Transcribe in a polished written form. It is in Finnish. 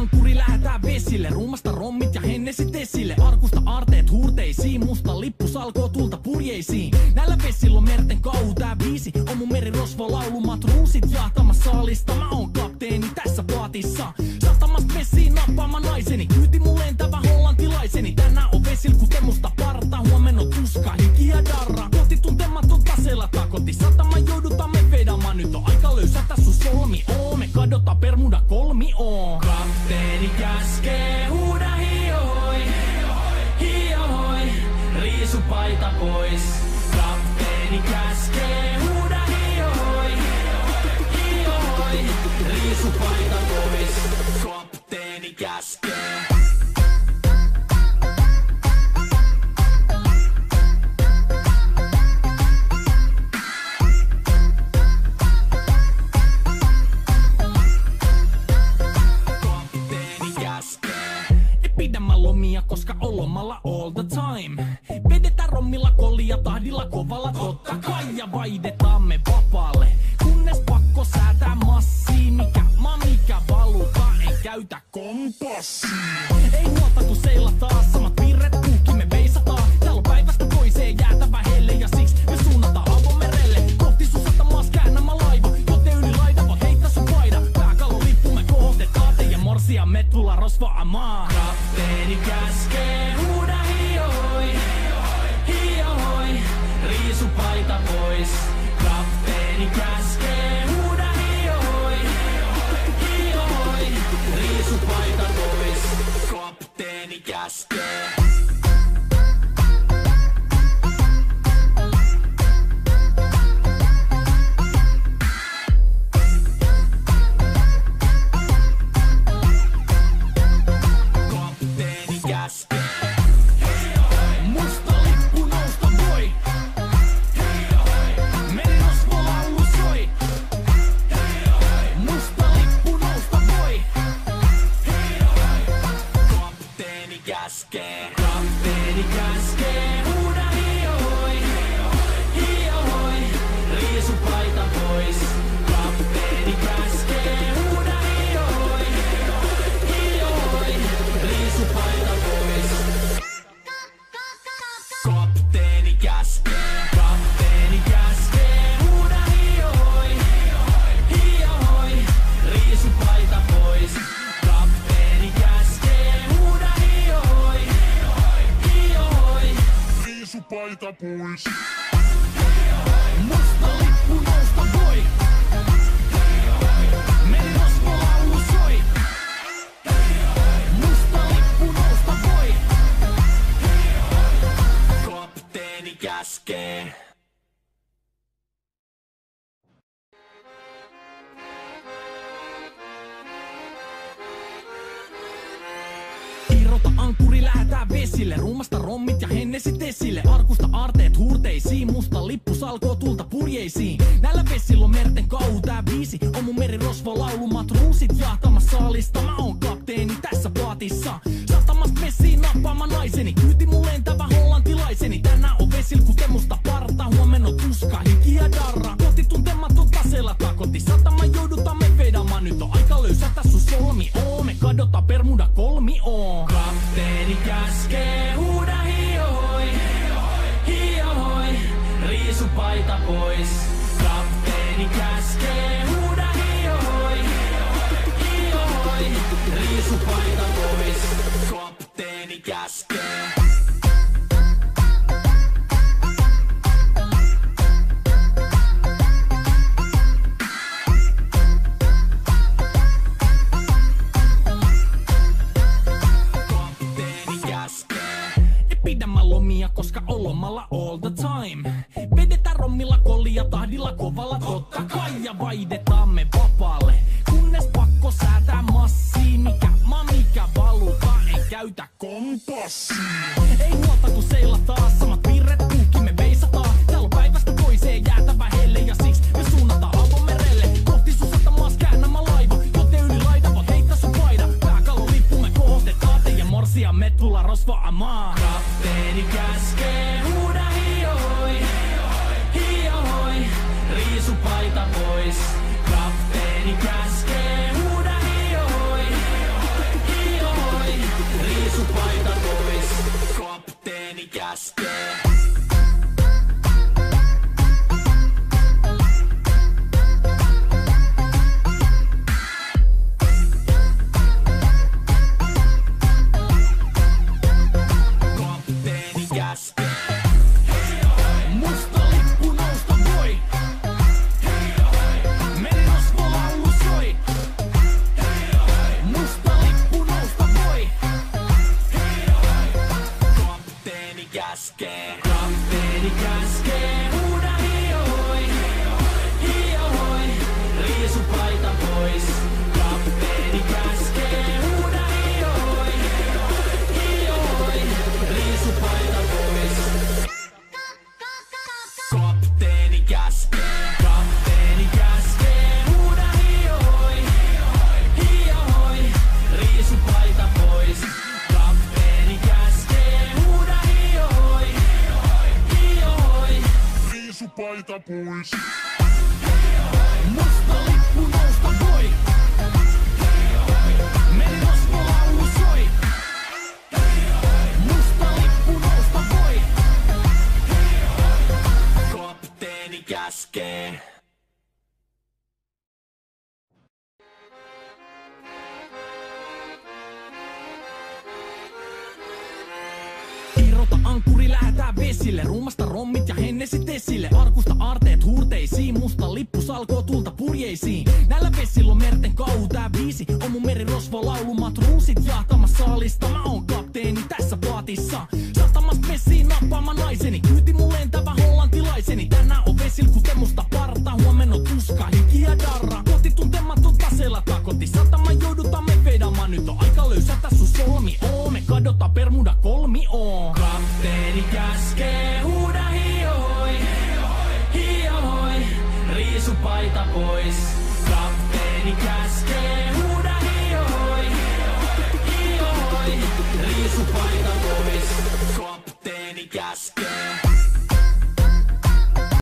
ankkuri, lähetään vesille. Ruumasta rommit ja hennesit esille. Arkusta aarteet huurteisiin, musta lippu salkoo tulta purjeisiin. Näillä vesillä on merten kauhu, tää biisi on mun merirosvo laulu. Matruusit jahtamassa saalista, mä oon kapteeni tässä paatissa. Satamasta messiin nappaamaan naiseni, kyyti mun lentävä hollantilaiseni. Tänään on vesil kuten musta parta, huomenna on tuska, hiki ja darra. Kohti tuntematon taseella takoti, satama joudutaan me vedamaan. Nyt on aika löysätä sun solmi, me kadotaan Bermuda kolmioon. Kapteeni käskee, huuda hiohoi, hiohoi, riisu paita pois. Kapteeni käskee, huuda hiohoi, hiohoi, riisu paita pois. Kapteeni käskee. Koska on lomalla all the time. Vedetään rommilla, kollia, tahdilla, kovalla totta kai. Ja vaihdetaan me vapaalle, kunnes pakko säätää massiin. Mikä valuta, ei käytä kompassia. Ei muuta kun seilataan, samat virret puhki me veisataan. Täällä on päivästä toiseen jäätävä helle. Ja siksi me suunnataan avomerelle. Kohti sun satamaas käännämä laiva, joten yli laita voit heittää sun paida. Pääkallon lippu me kohotetaan, teidän morsia me tullaan rosvaamaan. Kapteeni käskee, huuda hiohoi, hiohoi, riisu paita pois. Kapteeni käskee, huuda hiohoi, hiohoi, riisu paita pois. Kapteeni käskee. Kapteeni käskee, huuda hiohoi, hiohoi, riisu paita pois. Kapteeni käskee, huuda hiohoi, hiohoi, riisu paita pois. Kapteeni käskee, huuda hiohoi, hiohoi, riisu paita pois. Kapteeni käskee, huuda hiohoi, hiohoi, riisu paita pois. Musta lippu nousta voi, merirosvo laulu soi. Musta lippu nousta voi, kapteeni käskee. Irrota ankkuri, lähetään vesille. Ruumasta rommit ja hennesit esille. Arkusta aarteet huurteisiin, musta lippu salkoo tulta purjeisiin. Näillä vesillä on merten kauhu, tää biisi on mun merirosvo laulu. Matruusit jahtamassa saalista, mä oon kapteeni tässä paatissa. Satamasta messiin nappaamaan naiseni, kyyti mun lentävä hollantilaiseni. Tänään on vesil kuten musta parta, huomenna on tuska, hiki ja darra. Kohti tuntematon taseella takoti, satama joudutaan me vedamaan. Nyt on aika löysätä sun solmi, me kadotaan Bermuda kolmioon. Kapteeni käskee, huuda hiohoi, hiohoi, riisu paita pois. Kapteeni käskee, huuda hiohoi, hiohoi, riisu paita pois. Kapteeni käskee. Koska on lomalla all the time. Vedetään rommilla, kollia, tahdilla, kovalla totta kai. Ja vaihdetaan me vapaalle, kunnes pakko säätää massiin. Mikä valuta, ei käytä kompassia. Ei muuta kun seilataan, samat virret puhki me veisataan. Täällä on päivästä toiseen jäätävä helle. Ja siksi me suunnataan avomerelle. Kohti sun satamaas käännämä laiva, joten yli laita voit heittää sun paida. Pääkallon lippu me kohotetaan, teidän morsia me tullaan rosvaamaan. Kapteeni käskee, huuda hiohoi, hiohoi, riisu paita pois. Kapteeni käskee, huuda hiohoi, paita pois. Musta lippu nousta voi. Merirosvolaulu soi. Musta lippu nousta voi. Kapteeni käskee. Irrota ankkuri, lähetään vesille. Ruumasta rommit ja hennesit esille. Arkusta aarteet huurteisiin. Musta lippu salkoo tulta purjeisiin. Näillä vesillä on merten kauhu. Tää biisi on mun merirosvolaulu. Matruusit jahtamas saalista. Mä oon kapteeni tässä paatissa. Sahtamas messiin nappaamaan naiseni. Kyyti mun lentävä hollantilaiseni. Tänään on vesil kuten musta parta. Huomenna on tuska, hiki ja darra. Kohti tuntematon taseella takoti. Satama joudutaan me vedamaan. Nyt on aika löysätä sun solmi. Me kadotaan Bermuda kolmioon. Kapteeni käskee, huuda hiohoi, hiohoi, riisu paita pois. Kapteeni käskee.